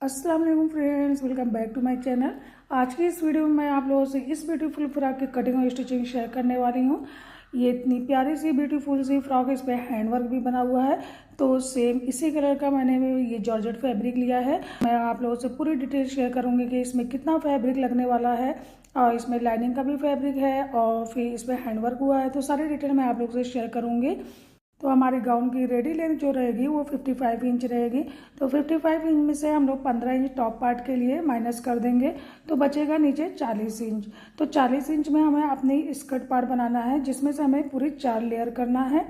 अस्सलाम वालेकुम friends, welcome back to my channel. आज की इस वीडियो में मैं आप लोगों से इस ब्यूटीफुल फ्रॉक की कटिंग और स्टिचिंग शेयर करने वाली हूँ। ये इतनी प्यारी सी ब्यूटीफुल सी फ्रॉक है, इस पर हैंड वर्क भी बना हुआ है। तो सेम इसी कलर का मैंने ये जॉर्जेट फैब्रिक लिया है। मैं आप लोगों से पूरी डिटेल शेयर करूँगी कि इसमें कितना फैब्रिक लगने वाला है और इसमें लाइनिंग का भी फैब्रिक है और फिर इसमें हैंड वर्क हुआ है। तो सारी डिटेल मैं आप लोगों से शेयर करूँगी। तो हमारे गाउन की रेडी लेंथ जो रहेगी वो 55 इंच रहेगी। तो 55 इंच में से हम लोग 15 इंच टॉप पार्ट के लिए माइनस कर देंगे, तो बचेगा नीचे 40 इंच। तो 40 इंच में हमें अपनी स्कर्ट पार्ट बनाना है, जिसमें से हमें पूरी 4 लेयर करना है।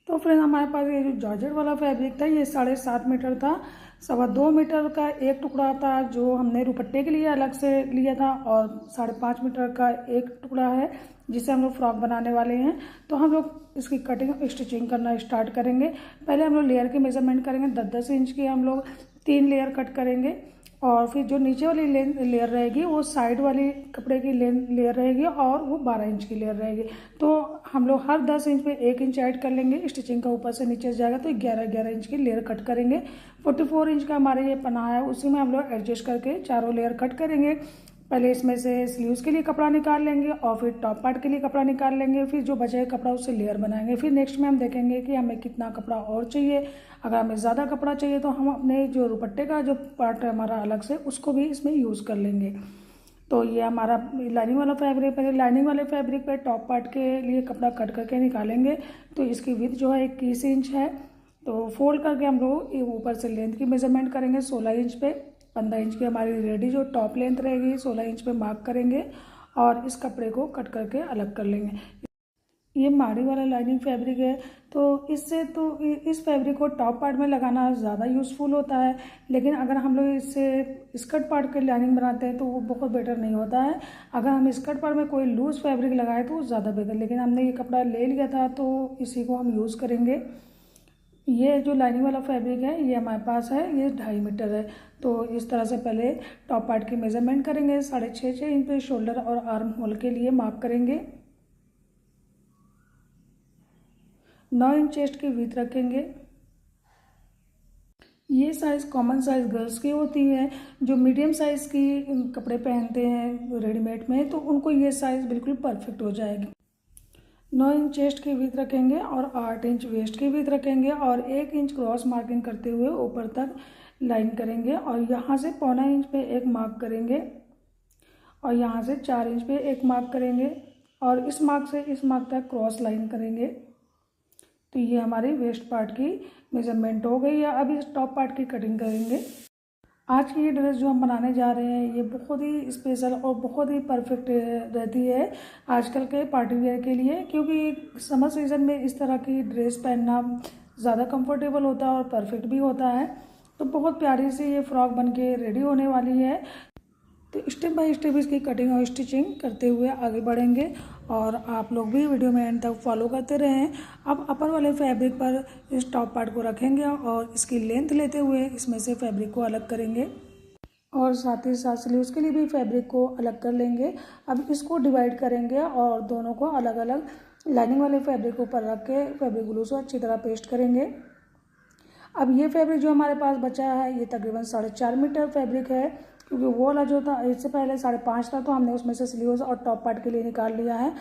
तो फिर हमारे पास ये जो जॉर्जेट वाला फैब्रिक था ये 7.5 मीटर था। 2.25 मीटर का एक टुकड़ा था जो हमने दुपट्टे के लिए अलग से लिया था, और 5.5 मीटर का एक टुकड़ा है जिसे हम लोग फ्रॉक बनाने वाले हैं। तो हम लोग इसकी कटिंग और स्टिचिंग करना स्टार्ट करेंगे। पहले हम लोग लेयर की मेजरमेंट करेंगे। 10-10 इंच की हम लोग 3 लेयर कट करेंगे, और फिर जो नीचे वाली लेयर रहेगी वो साइड वाली कपड़े की लेयर रहेगी और वो 12 इंच की लेयर रहेगी। तो हम लोग हर 10 इंच पे 1 इंच ऐड कर लेंगे। स्टिचिंग का ऊपर से नीचे जाएगा तो 11-11 इंच की लेयर कट करेंगे। 44 इंच का हमारा ये पना है, उसी में हम लोग एडजस्ट करके चारों लेयर कट करेंगे। पहले इसमें से स्लीव्स के लिए कपड़ा निकाल लेंगे और फिर टॉप पार्ट के लिए कपड़ा निकाल लेंगे। फिर जो बचेगा कपड़ा उससे लेयर बनाएंगे। फिर नेक्स्ट में हम देखेंगे कि हमें कितना कपड़ा और चाहिए। अगर हमें ज़्यादा कपड़ा चाहिए तो हम अपने जो दुपट्टे का जो पार्ट है हमारा अलग से, उसको भी इसमें यूज़ कर लेंगे। तो ये हमारा लाइनिंग वाला फैब्रिक, पहले लाइनिंग वाले फैब्रिक पे टॉप पार्ट के लिए कपड़ा कट करके निकालेंगे। तो इसकी विड्थ जो है 21 इंच है। तो फोल्ड करके हम लोग ऊपर से लेंथ की मेजरमेंट करेंगे 16 इंच पे। 15 इंच की हमारी रेडी जो टॉप लेंथ रहेगी 16 इंच पे मार्क करेंगे और इस कपड़े को कट करके अलग कर लेंगे। ये माड़ी वाला लाइनिंग फैब्रिक है, तो इससे तो इस फैब्रिक को टॉप पार्ट में लगाना ज़्यादा यूज़फुल होता है। लेकिन अगर हम लोग इससे स्कर्ट पार्ट की लाइनिंग बनाते हैं तो वो बहुत बेटर नहीं होता है। अगर हम स्कर्ट पार्ट में कोई लूज़ फैब्रिक लगाए तो वो ज़्यादा बेहतर, लेकिन हमने ये कपड़ा ले लिया था तो इसी को हम यूज़ करेंगे। ये जो लाइनिंग वाला फैब्रिक है ये हमारे पास है, ये 2.5 मीटर है। तो इस तरह से पहले टॉप पार्ट की मेजरमेंट करेंगे। 6.5 इंच पे शोल्डर और आर्म होल के लिए मार्क करेंगे। 9 इंच चेस्ट की विड्थ रखेंगे। ये साइज़ कॉमन साइज़ गर्ल्स की होती है। जो मीडियम साइज़ की कपड़े पहनते हैं रेडीमेड में, तो उनको ये साइज़ बिल्कुल परफेक्ट हो जाएगी। 9 इंच चेस्ट की विड्थ रखेंगे और 8 इंच वेस्ट की विड्थ रखेंगे, और 1 इंच क्रॉस मार्किंग करते हुए ऊपर तक लाइन करेंगे, और यहाँ से 0.25 इंच पे एक मार्क करेंगे, और यहाँ से 4 इंच पे एक मार्क करेंगे, और इस मार्क से इस मार्क तक क्रॉस लाइन करेंगे। तो ये हमारी वेस्ट पार्ट की मेजरमेंट हो गई है। अब इस टॉप पार्ट की कटिंग करेंगे। आज की ये ड्रेस जो हम बनाने जा रहे हैं ये बहुत ही स्पेशल और बहुत ही परफेक्ट रहती है आजकल के पार्टी वेयर के लिए, क्योंकि समर सीज़न में इस तरह की ड्रेस पहनना ज़्यादा कंफर्टेबल होता है और परफेक्ट भी होता है। तो बहुत प्यारी सी ये फ्रॉक बनके रेडी होने वाली है। तो स्टेप बाय स्टेप इसकी कटिंग और स्टिचिंग करते हुए आगे बढ़ेंगे, और आप लोग भी वीडियो में एंड तक फॉलो करते रहें। अब अपर वाले फैब्रिक पर इस टॉप पार्ट को रखेंगे और इसकी लेंथ लेते हुए इसमें से फैब्रिक को अलग करेंगे, और साथ ही साथ स्लीव्स के लिए भी फैब्रिक को अलग कर लेंगे। अब इसको डिवाइड करेंगे और दोनों को अलग अलग लाइनिंग वाले फैब्रिक को ऊपर रख के फैब्रिक ग्लू से अच्छी तरह पेस्ट करेंगे। अब ये फैब्रिक जो हमारे पास बचा है ये तकरीबन 4.5 मीटर फैब्रिक है, क्योंकि वो वाला जो था इससे पहले 5.5 था, तो हमने उसमें से स्लीव्स और टॉप पार्ट के लिए निकाल लिया है।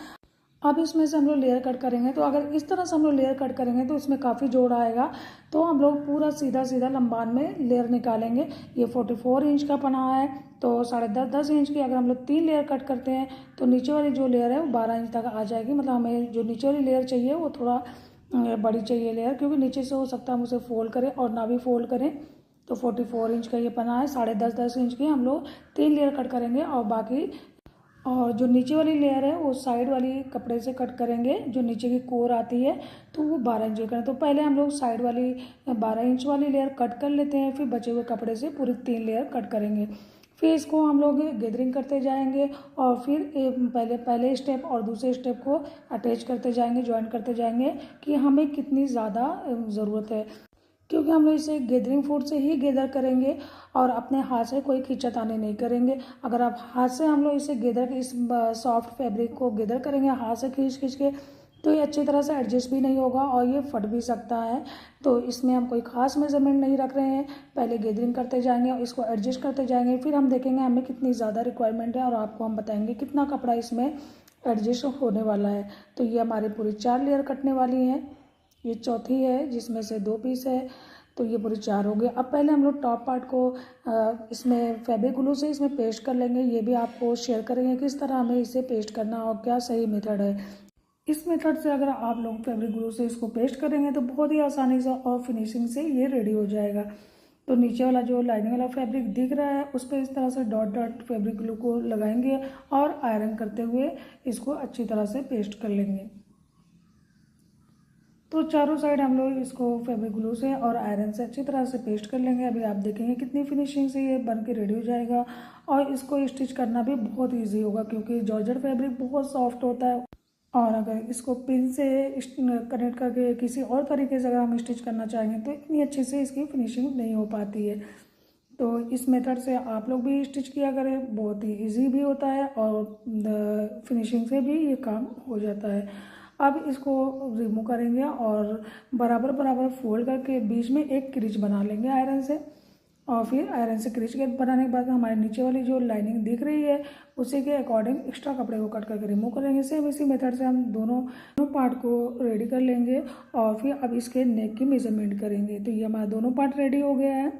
अब इसमें से हम लोग लेयर कट करेंगे। तो अगर इस तरह से हम लोग लेयर कट करेंगे तो इसमें काफ़ी जोड़ आएगा। तो हम लोग पूरा सीधा सीधा लंबान में लेयर निकालेंगे। ये 44 इंच का पना है, तो 10.5 इंच की अगर हम लोग 3 लेयर कट करते हैं तो नीचे वाली जो लेयर है वो 12 इंच तक आ जाएगी। मतलब हमें जो नीचे वाली लेयर चाहिए वो थोड़ा बड़ी चाहिए लेयर, क्योंकि नीचे से हो सकता है हम उसे फोल्ड करें और ना भी फोल्ड करें। तो 44 इंच का ये पना है। 10.5 इंच की हम लोग 3 लेयर कट करेंगे, और बाकी और जो नीचे वाली लेयर है वो साइड वाली कपड़े से कट करेंगे। जो नीचे की कोर आती है तो वो 12 इंच की करें। तो पहले हम लोग साइड वाली 12 इंच वाली लेयर कट कर लेते हैं, फिर बचे हुए कपड़े से पूरी 3 लेयर कट करेंगे। फिर इसको हम लोग गैदरिंग करते जाएंगे, और फिर पहले स्टेप और दूसरे स्टेप को अटैच करते जाएंगे, ज्वाइन करते जाएंगे कि हमें कितनी ज़्यादा ज़रूरत है, क्योंकि हम लोग इसे गैदरिंग फुट से ही गैदर करेंगे और अपने हाथ से कोई खींचातानी नहीं करेंगे। अगर आप हाथ से हम लोग इसे गैदर इस सॉफ्ट फैब्रिक को गैदर करेंगे हाथ से खींच खींच के, तो ये अच्छी तरह से एडजस्ट भी नहीं होगा और ये फट भी सकता है। तो इसमें हम कोई ख़ास मेज़रमेंट नहीं रख रहे हैं, पहले गैदरिंग करते जाएंगे और इसको एडजस्ट करते जाएंगे, फिर हम देखेंगे हमें कितनी ज़्यादा रिक्वायरमेंट है और आपको हम बताएंगे कितना कपड़ा इसमें एडजस्ट होने वाला है। तो ये हमारी पूरी 4 लेयर कटने वाली हैं, ये चौथी है जिसमें से 2 पीस है, तो ये पूरी 4 हो गए। अब पहले हम लोग टॉप पार्ट को इसमें फैब्रिक ग्लू से इसमें पेस्ट कर लेंगे। ये भी आपको शेयर करेंगे किस तरह हमें इसे पेस्ट करना और क्या सही मेथड है। इस मेथड से अगर आप लोग फैब्रिक ग्लू से इसको पेस्ट करेंगे तो बहुत ही आसानी से और फिनिशिंग से ये रेडी हो जाएगा। तो नीचे वाला जो लाइनिंग वाला फैब्रिक दिख रहा है उस पर इस तरह से डॉट डॉट फैब्रिक ग्लू को लगाएंगे और आयरन करते हुए इसको अच्छी तरह से पेस्ट कर लेंगे। तो चारों साइड हम लोग इसको फैब्रिक ग्लू से और आयरन से अच्छी तरह से पेस्ट कर लेंगे। अभी आप देखेंगे कितनी फिनिशिंग से ये बन के रेडी हो जाएगा और इसको स्टिच करना भी बहुत ईजी होगा क्योंकि जॉर्जेट फैब्रिक बहुत सॉफ्ट होता है और अगर इसको पिन से कनेक्ट करके किसी और तरीके से अगर हम स्टिच करना चाहेंगे तो इतनी अच्छे से इसकी फिनिशिंग नहीं हो पाती है। तो इस मेथड से आप लोग भी स्टिच किया करें, बहुत ही इजी भी होता है और फिनिशिंग से भी ये काम हो जाता है। अब इसको रिमूव करेंगे और बराबर बराबर फोल्ड करके बीच में एक क्रीज बना लेंगे आयरन से और फिर आयरन से क्रीज के बनाने के बाद हमारे नीचे वाली जो लाइनिंग दिख रही है उसी के अकॉर्डिंग एक्स्ट्रा कपड़े को कट करके रिमूव करेंगे। सेम इसी मेथड से हम दोनों पार्ट को रेडी कर लेंगे और फिर अब इसके नेक की मेजरमेंट करेंगे। तो ये हमारा दोनों पार्ट रेडी हो गया है।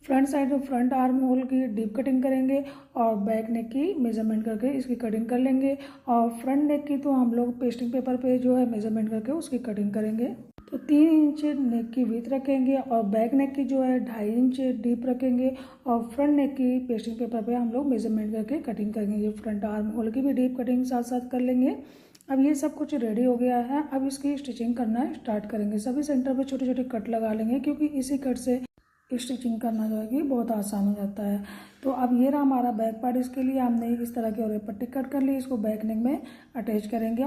फ्रंट साइड में फ्रंट आर्म होल की डीप कटिंग करेंगे और बैक नेक की मेजरमेंट करके इसकी कटिंग कर लेंगे और फ्रंट नेक की तो हम लोग पेस्टिंग पेपर पे जो है मेजरमेंट करके उसकी कटिंग करेंगे। तो 3 इंच नेक की विड्थ रखेंगे और बैक नेक की जो है 2.5 इंच डीप रखेंगे और फ्रंट नेक की पेस्टिंग पेपर पे हम लोग मेजरमेंट करके कटिंग करेंगे। फ्रंट आर्म होल की भी डीप कटिंग साथ साथ कर लेंगे। अब ये सब कुछ रेडी हो गया है, अब इसकी स्टिचिंग करना स्टार्ट करेंगे। सभी सेंटर पे छोटे छोटे कट लगा लेंगे क्योंकि इसी कट से स्टिचिंग करना जो है कि बहुत आसान हो जाता है। तो अब ये रहा हमारा बैक पार्ट। इसके लिए हमने इस तरह की और पट्टी कट कर ली, इसको बैक नेक में अटैच करेंगे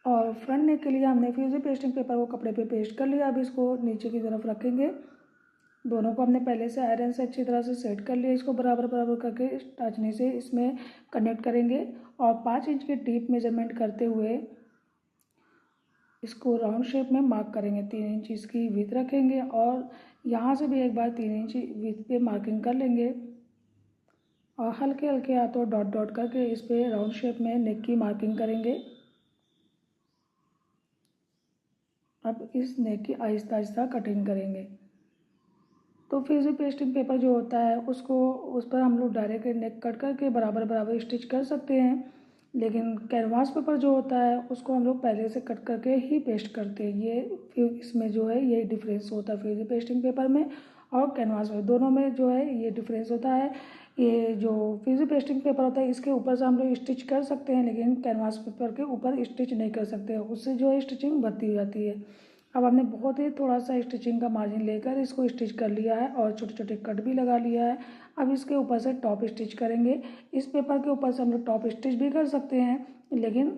और फ्रंट नेक के लिए हमने फिर से पेस्टिंग पेपर को कपड़े पे पेस्ट कर लिया। अब इसको नीचे की तरफ रखेंगे। दोनों को हमने पहले से आयरन से अच्छी तरह से सेट कर लिया। इसको बराबर बराबर करके टाचनी से इसमें कनेक्ट करेंगे और 5 इंच की डीप मेजरमेंट करते हुए इसको राउंड शेप में मार्क करेंगे। 3 इंच इसकी विड्थ रखेंगे और यहाँ से भी एक बार 3 इंच विड्थ पे मार्किंग कर लेंगे और हल्के हल्के हाथों डॉट डॉट करके इस पे राउंड शेप में नेक की मार्किंग करेंगे। अब इस नेक की आहिस्ता आहिस्ता कटिंग करेंगे। तो फिर से पेस्टिंग पेपर जो होता है उसको उस पर हम लोग डायरेक्ट नेक कट करके बराबर बराबर स्टिच कर सकते हैं, लेकिन कैनवास पेपर जो होता है उसको हम लोग पहले से कट करके ही पेस्ट करते हैं। ये फिर इसमें जो है ये डिफरेंस होता है फिर पेस्टिंग पेपर में और कैनवास में, दोनों में जो है ये डिफरेंस होता है। ये जो फिर पेस्टिंग पेपर होता है इसके ऊपर से हम लोग स्टिच कर सकते हैं, लेकिन कैनवास पेपर के ऊपर स्टिच नहीं कर सकते, उससे जो है स्टिचिंग बढ़ती जाती है। अब हमने बहुत ही थोड़ा सा स्टिचिंग का मार्जिन लेकर इसको स्टिच कर लिया है और छोटे छोटे कट भी लगा लिया है। अब इसके ऊपर से टॉप स्टिच करेंगे। इस पेपर के ऊपर से हम लोग टॉप स्टिच भी कर सकते हैं, लेकिन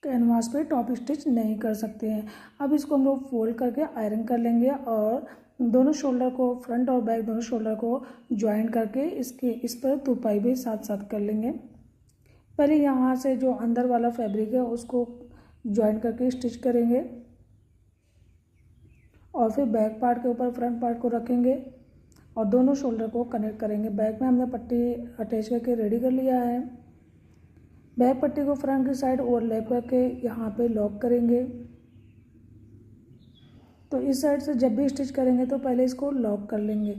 कैनवास पे टॉप स्टिच नहीं कर सकते हैं। अब इसको हम लोग फोल्ड करके आयरन कर लेंगे और दोनों शोल्डर को, फ्रंट और बैक दोनों शोल्डर को ज्वाइन करके इस पर तुरपाई भी साथ साथ कर लेंगे। पहले यहाँ से जो अंदर वाला फैब्रिक है उसको ज्वाइन करके स्टिच करेंगे और फिर बैक पार्ट के ऊपर फ्रंट पार्ट को रखेंगे और दोनों शोल्डर को कनेक्ट करेंगे। बैक में हमने पट्टी अटैच करके रेडी कर लिया है। बैक पट्टी को फ्रंट की साइड ओवरलैप करके यहाँ पे लॉक करेंगे। तो इस साइड से जब भी स्टिच करेंगे तो पहले इसको लॉक कर लेंगे।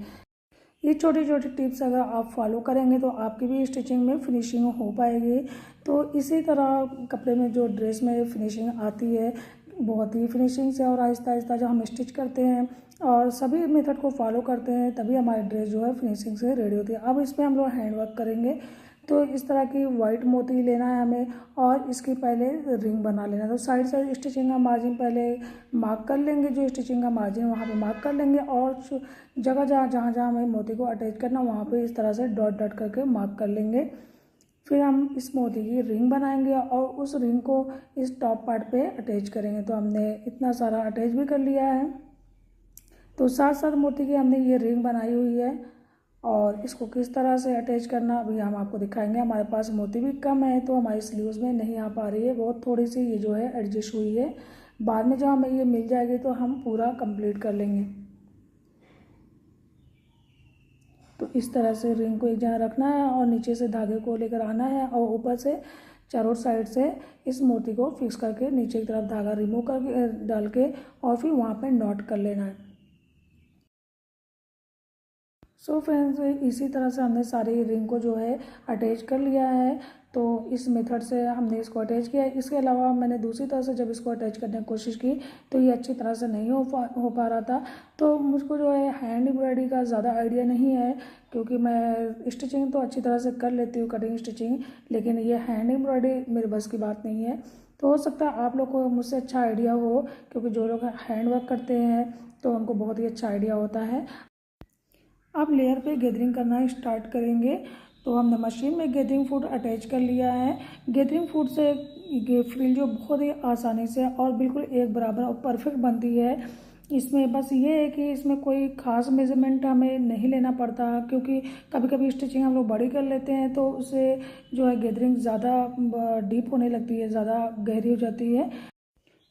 ये छोटी छोटी टिप्स अगर आप फॉलो करेंगे तो आपकी भी स्टिचिंग में फिनिशिंग हो पाएगी। तो इसी तरह कपड़े में जो ड्रेस में फिनिशिंग आती है बहुत ही फिनिशिंग से और आहिस्ता आहिस्ता जब हम स्टिच करते हैं और सभी मेथड को फॉलो करते हैं तभी हमारी ड्रेस जो है फिनिशिंग से रेडी होती है। अब इसमें हम लोग हैंड वर्क करेंगे। तो इस तरह की वाइट मोती लेना है हमें और इसकी पहले रिंग बना लेना है। तो साइड साइड स्टिचिंग का मार्जिन पहले मार्क कर लेंगे, जो स्टिचिंग का मार्जिन वहाँ पे मार्क कर लेंगे और जगह जहाँ हमें मोती को अटैच करना वहाँ पे इस तरह से डॉट डॉट करके मार्क कर लेंगे। फिर हम इस मोती की रिंग बनाएंगे और उस रिंग को इस टॉप पार्ट पे अटैच करेंगे। तो हमने इतना सारा अटैच भी कर लिया है। तो साथ साथ मोती की हमने ये रिंग बनाई हुई है और इसको किस तरह से अटैच करना अभी हम आपको दिखाएंगे। हमारे पास मोती भी कम है तो हमारी स्लीव्स में नहीं आ पा रही है, बहुत थोड़ी सी ये जो है एडजस्ट हुई है। बाद में जब हमें ये मिल जाएगी तो हम पूरा कंप्लीट कर लेंगे। तो इस तरह से रिंग को एक जगह रखना है और नीचे से धागे को लेकर आना है और ऊपर से चारों साइड से इस मोती को फिक्स करके नीचे की तरफ धागा रिमूव करके डाल के और फिर वहाँ पे नॉट कर लेना है। सो फ्रेंड्स, इसी तरह से हमने सारी रिंग को जो है अटैच कर लिया है। तो इस मेथड से हमने इसको अटैच किया है। इसके अलावा मैंने दूसरी तरह से जब इसको अटैच करने की कोशिश की तो ये अच्छी तरह से नहीं हो पा रहा था। तो मुझको जो है हैंड एम्ब्रॉयडरी का ज़्यादा आइडिया नहीं है, क्योंकि मैं स्टिचिंग तो अच्छी तरह से कर लेती हूँ, कटिंग स्टिचिंग, लेकिन ये हैंड एम्ब्रॉयडरी मेरे बस की बात नहीं है। तो हो सकता है आप लोग को मुझसे अच्छा आइडिया हो, क्योंकि जो लोग हैंड वर्क करते हैं तो उनको बहुत ही अच्छा आइडिया होता है। अब लेयर पे गैदरिंग करना स्टार्ट करेंगे। तो हमने मशीन में गैदरिंग फूट अटैच कर लिया है। गैदरिंग फूट से ये फ्रिल जो बहुत ही आसानी से और बिल्कुल एक बराबर और परफेक्ट बनती है। इसमें बस ये है कि इसमें कोई ख़ास मेजरमेंट हमें नहीं लेना पड़ता, क्योंकि कभी कभी स्टिचिंग हम लोग बड़ी कर लेते हैं तो उससे जो है गैदरिंग ज़्यादा डीप होने लगती है, ज़्यादा गहरी हो जाती है।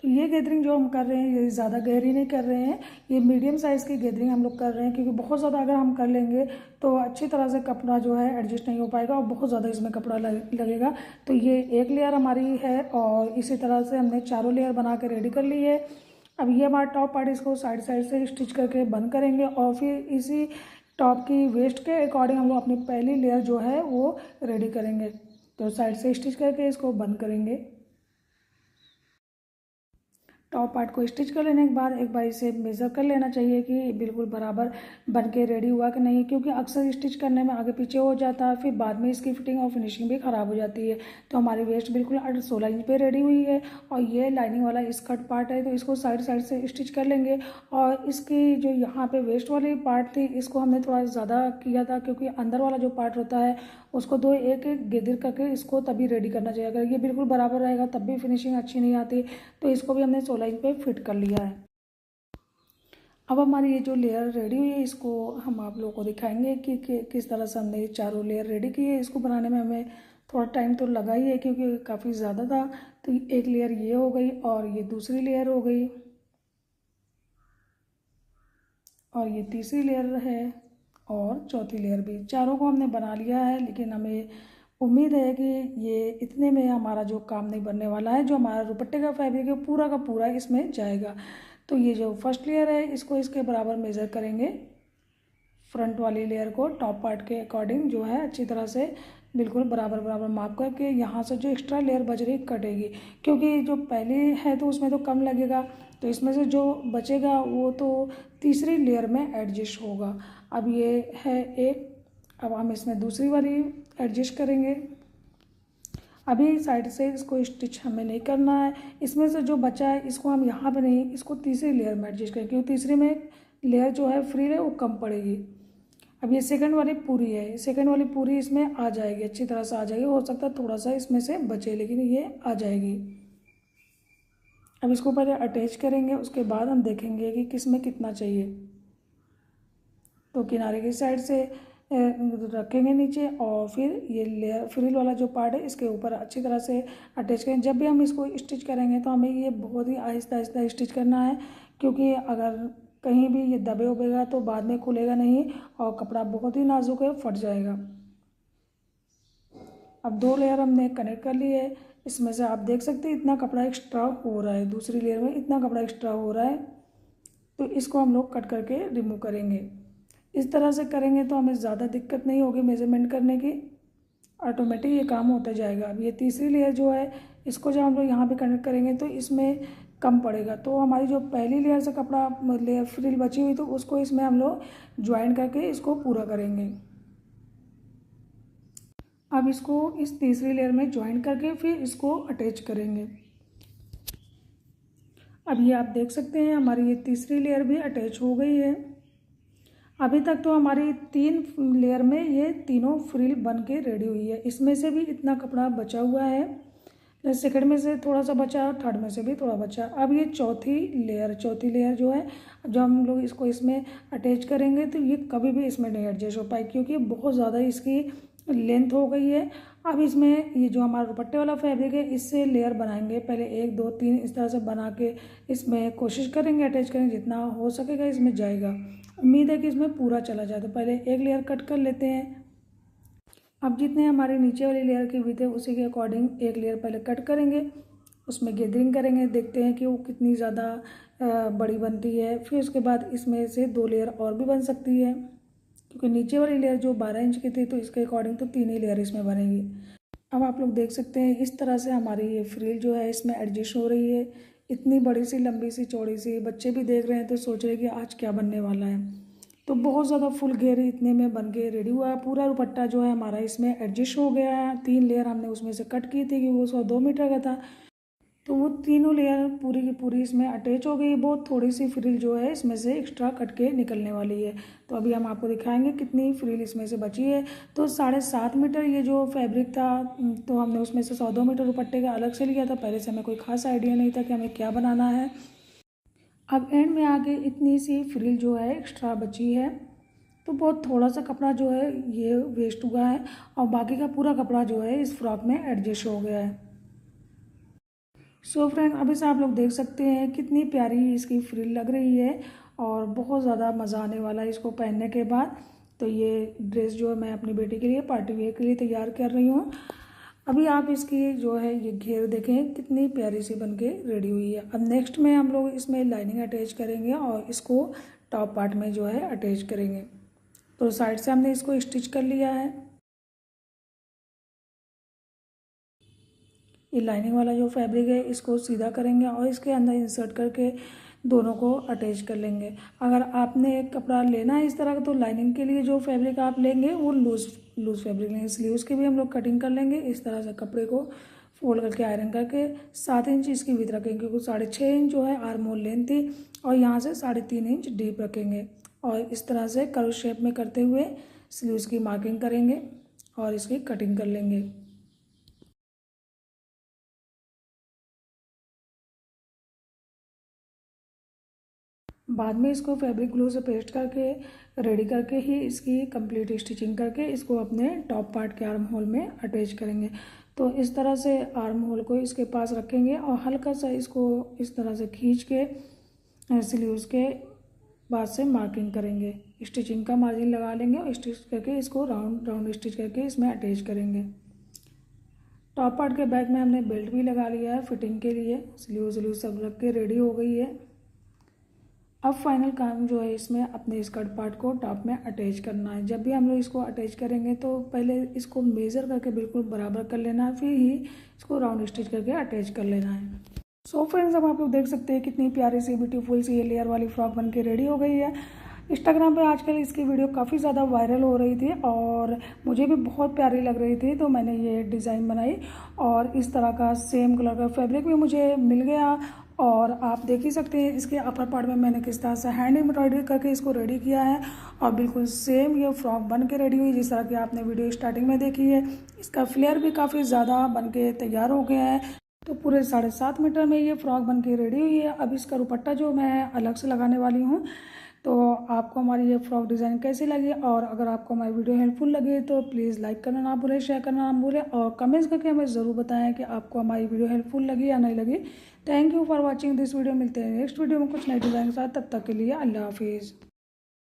तो ये गैदरिंग जो हम कर रहे हैं ये ज़्यादा गहरी नहीं कर रहे हैं, ये मीडियम साइज़ की गैदरिंग हम लोग कर रहे हैं, क्योंकि बहुत ज़्यादा अगर हम कर लेंगे तो अच्छी तरह से कपड़ा जो है एडजस्ट नहीं हो पाएगा और बहुत ज़्यादा इसमें कपड़ा लगेगा। तो ये एक लेयर हमारी है और इसी तरह से हमने चारों लेयर बना के रेडी कर ली है। अब ये हमारा टॉप पार्ट, इसको साइड साइड से स्टिच करके बंद करेंगे और फिर इसी टॉप की वेस्ट के अकॉर्डिंग हम लोग अपनी पहली लेयर जो है वो रेडी करेंगे। तो साइड से स्टिच करके इसको बंद करेंगे। टॉप पार्ट को स्टिच कर लेने के बाद एक बार इसे मेज़र कर लेना चाहिए कि बिल्कुल बराबर बन के रेडी हुआ कि नहीं, क्योंकि अक्सर स्टिच करने में आगे पीछे हो जाता है, फिर बाद में इसकी फिटिंग और फिनिशिंग भी ख़राब हो जाती है। तो हमारी वेस्ट बिल्कुल 16 इंच पे रेडी हुई है और ये लाइनिंग वाला स्कर्ट पार्ट है, तो इसको साइड साइड से स्टिच कर लेंगे। और इसकी जो यहाँ पे वेस्ट वाली पार्ट थी इसको हमने थोड़ा ज़्यादा किया था, क्योंकि अंदर वाला जो पार्ट होता है उसको दो एक एक गेदर करके इसको तभी रेडी करना चाहिए। अगर ये बिल्कुल बराबर रहेगा तब भी फिनिशिंग अच्छी नहीं आती। तो इसको भी हमने 16 इंच पे फिट कर लिया है। अब हमारी ये जो लेयर रेडी हुई है इसको हम आप लोगों को दिखाएंगे कि किस तरह से हमने ये चारों लेयर रेडी की है। इसको बनाने में हमें थोड़ा टाइम तो लगा ही है, क्योंकि काफ़ी ज़्यादा था। तो एक लेयर ये हो गई और ये दूसरी लेयर हो गई और ये तीसरी लेयर है और चौथी लेयर भी। चारों को हमने बना लिया है, लेकिन हमें उम्मीद है कि ये इतने में हमारा जो काम नहीं बनने वाला है। जो हमारा दुपट्टे का फैब्रिक है पूरा का पूरा इसमें जाएगा। तो ये जो फर्स्ट लेयर है इसको इसके बराबर मेज़र करेंगे। फ्रंट वाली लेयर को टॉप पार्ट के अकॉर्डिंग जो है अच्छी तरह से बिल्कुल बराबर बराबर माप करके यहाँ से जो एक्स्ट्रा लेयर बच रही कटेगी, क्योंकि जो पहले है तो उसमें तो कम लगेगा, तो इसमें से जो बचेगा वो तो तीसरी लेयर में एडजस्ट होगा। अब ये है एक, अब हम इसमें दूसरी वाली एडजस्ट करेंगे। अभी साइड से इसको स्टिच हमें नहीं करना है, इसमें से जो बचा है इसको हम यहाँ पे नहीं, इसको तीसरी लेयर में एडजस्ट करेंगे, क्योंकि तीसरी में लेयर जो है फ्री है वो कम पड़ेगी। अब ये सेकंड वाली पूरी है, सेकंड वाली पूरी इसमें आ जाएगी, अच्छी तरह से आ जाएगी। हो सकता है थोड़ा सा इसमें से बचे, लेकिन ये आ जाएगी। अब इसको पहले अटैच करेंगे, उसके बाद हम देखेंगे कि किस में कितना चाहिए। तो किनारे की साइड से रखेंगे नीचे और फिर ये लेयर फ्रिल वाला जो पार्ट है इसके ऊपर अच्छी तरह से अटैच करें। जब भी हम इसको स्टिच करेंगे तो हमें ये बहुत ही आहिस्ता आहिस्ता स्टिच करना है, क्योंकि अगर कहीं भी ये दबे उबेगा तो बाद में खुलेगा नहीं और कपड़ा बहुत ही नाजुक है, फट जाएगा। अब 2 लेयर हमने कनेक्ट कर ली है, इसमें से आप देख सकते हैं इतना कपड़ा एक्स्ट्रा हो रहा है, दूसरी लेयर में इतना कपड़ा एक्स्ट्रा हो रहा है। तो इसको हम लोग कट करके रिमूव करेंगे। इस तरह से करेंगे तो हमें ज़्यादा दिक्कत नहीं होगी मेजरमेंट करने की, ऑटोमेटिक ये काम होता जाएगा। अब ये तीसरी लेयर जो है इसको जब हम लोग यहाँ पे कनेक्ट करेंगे तो इसमें कम पड़ेगा, तो हमारी जो पहली लेयर से कपड़ा लेयर फ्रिल बची हुई तो उसको इसमें हम लोग ज्वाइन करके इसको पूरा करेंगे। अब इसको इस तीसरी लेयर में ज्वाइन करके फिर इसको अटैच करेंगे। अब ये आप देख सकते हैं हमारी ये तीसरी लेयर भी अटैच हो गई है। अभी तक तो हमारी 3 लेयर में ये तीनों फ्रिल बन के रेडी हुई है, इसमें से भी इतना कपड़ा बचा हुआ है, सेकंड में से थोड़ा सा बचा, थर्ड में से भी थोड़ा बचा। अब ये चौथी लेयर जो है, जब हम लोग इसको इसमें अटैच करेंगे तो ये कभी भी इसमें नहीं एडजस्ट हो पाए, क्योंकि बहुत ज़्यादा इसकी लेंथ हो गई है। अब इसमें ये जो हमारा दुपट्टे वाला फैब्रिक है, इससे लेयर बनाएंगे। पहले 1 2 3 इस तरह से बना के इसमें कोशिश करेंगे अटैच करेंगे, जितना हो सकेगा इसमें जाएगा। उम्मीद है कि इसमें पूरा चला जाए। तो पहले एक लेयर कट कर लेते हैं। अब जितने हमारे नीचे वाली लेयर की विड्थ है उसी के अकॉर्डिंग एक लेयर पहले कट करेंगे, उसमें गैदरिंग करेंगे, देखते हैं कि वो कितनी ज़्यादा बड़ी बनती है। फिर उसके बाद इसमें से 2 लेयर और भी बन सकती है, क्योंकि नीचे वाली लेयर जो 12 इंच की थी तो इसके अकॉर्डिंग तो 3 ही लेयर इसमें बनेगी। अब आप लोग देख सकते हैं इस तरह से हमारी ये फ्रिल जो है इसमें एडजस्ट हो रही है। इतनी बड़ी सी, लंबी सी, चौड़ी सी, बच्चे भी देख रहे हैं तो सोच रहे हैं कि आज क्या बनने वाला है। तो बहुत ज़्यादा फुल घेर इतने में बन के रेडी हुआ है। पूरा दुपट्टा जो है हमारा इसमें एडजस्ट हो गया है। 3 लेयर हमने उसमें से कट की थी कि वो 102 मीटर का था, तो वो तीनों लेयर पूरी की पूरी इसमें अटैच हो गई। बहुत थोड़ी सी फ्रिल जो है इसमें से एक्स्ट्रा कट के निकलने वाली है। तो अभी हम आपको दिखाएंगे कितनी फ्रिल इसमें से बची है। तो 7.5 मीटर ये जो फैब्रिक था, तो हमने उसमें से 102 मीटर दुपट्टे का अलग से लिया था। पहले से हमें कोई खास आइडिया नहीं था कि हमें क्या बनाना है। अब एंड में आके इतनी सी फ्रिल जो है एक्स्ट्रा बची है, तो बहुत थोड़ा सा कपड़ा जो है ये वेस्ट हुआ है, और बाकी का पूरा कपड़ा जो है इस फ्रॉक में एडजस्ट हो गया है। सो फ्रेंड, अभी से आप लोग देख सकते हैं कितनी प्यारी इसकी फ्रिल लग रही है, और बहुत ज़्यादा मज़ा आने वाला है इसको पहनने के बाद। तो ये ड्रेस जो है मैं अपनी बेटी के लिए पार्टी वेयर के लिए तैयार कर रही हूँ। अभी आप इसकी जो है ये घेर देखें कितनी प्यारी सी बनके रेडी हुई है। अब नेक्स्ट में हम लोग इसमें लाइनिंग अटैच करेंगे और इसको टॉप पार्ट में जो है अटैच करेंगे। तो साइड से हमने इसको स्टिच कर लिया है। ये लाइनिंग वाला जो फैब्रिक है इसको सीधा करेंगे और इसके अंदर इंसर्ट करके दोनों को अटैच कर लेंगे। अगर आपने कपड़ा लेना है इस तरह का, तो लाइनिंग के लिए जो फैब्रिक आप लेंगे वो लूज़ फैब्रिक लेंगे, इसलिए उसकी भी हम लोग कटिंग कर लेंगे। इस तरह से कपड़े को फोल्ड करके आयरन करके 7 इंच इसकी विड्थ रखेंगे, क्योंकि 6.5 इंच जो है आर्म होल लेंथ थी, और यहाँ से 3.5 इंच डीप रखेंगे। और इस तरह से कर्व शेप में करते हुए स्लीव्स की मार्किंग करेंगे और इसकी कटिंग कर लेंगे। बाद में इसको फैब्रिक ग्लू से पेस्ट करके रेडी करके ही इसकी कंप्लीट स्टिचिंग करके इसको अपने टॉप पार्ट के आर्म होल में अटैच करेंगे। तो इस तरह से आर्म होल को इसके पास रखेंगे और हल्का सा इसको इस तरह से खींच के स्लीव्स के बाद से मार्किंग करेंगे। स्टिचिंग का मार्जिन लगा लेंगे और स्टिच करके इसको राउंड स्टिच करके इसमें अटैच करेंगे। टॉप पार्ट के बैक में हमने बेल्ट भी लगा लिया है फिटिंग के लिए। स्लीव सब रख के रेडी हो गई है। अब फाइनल काम जो है इसमें अपने स्कर्ट पार्ट को टॉप में अटैच करना है। जब भी हम लोग इसको अटैच करेंगे तो पहले इसको मेज़र करके बिल्कुल बराबर कर लेना है, फिर ही इसको राउंड स्टिच करके अटैच कर लेना है। सो फ्रेंड्स, अब आप लोग देख सकते हैं कितनी प्यारी सी ब्यूटीफुल सी ये लेयर वाली फ्रॉक बन के रेडी हो गई है। इंस्टाग्राम पे आजकल इसकी वीडियो काफ़ी ज़्यादा वायरल हो रही थी और मुझे भी बहुत प्यारी लग रही थी, तो मैंने ये डिज़ाइन बनाई। और इस तरह का सेम कलर का फैब्रिक भी मुझे मिल गया, और आप देख ही सकते हैं इसके अपर पार्ट में मैंने किस तरह से हैंड एम्ब्रॉयडरी करके इसको रेडी किया है, और बिल्कुल सेम ये फ्रॉक बन के रेडी हुई जिस तरह की आपने वीडियो स्टार्टिंग में देखी है। इसका फ्लेयर भी काफ़ी ज़्यादा बन के तैयार हो गया है। तो पूरे 7.5 मीटर में ये फ्रॉक बन के रेडी हुई है। अब इसका दुपट्टा जो मैं अलग से लगाने वाली हूँ। तो आपको हमारी ये फ्रॉक डिज़ाइन कैसी लगी, और अगर आपको हमारी वीडियो हेल्पफुल लगी तो प्लीज़ लाइक करना ना भूलें, शेयर करना ना भूलें, और कमेंट्स करके हमें ज़रूर बताएं कि आपको हमारी वीडियो हेल्पफुल लगी या नहीं लगी। Thank you for watching this video. मिलते हैं नेक्स्ट वीडियो में कुछ नए डिज़ाइन के साथ। तब तक के लिए अल्लाह हाफिज़।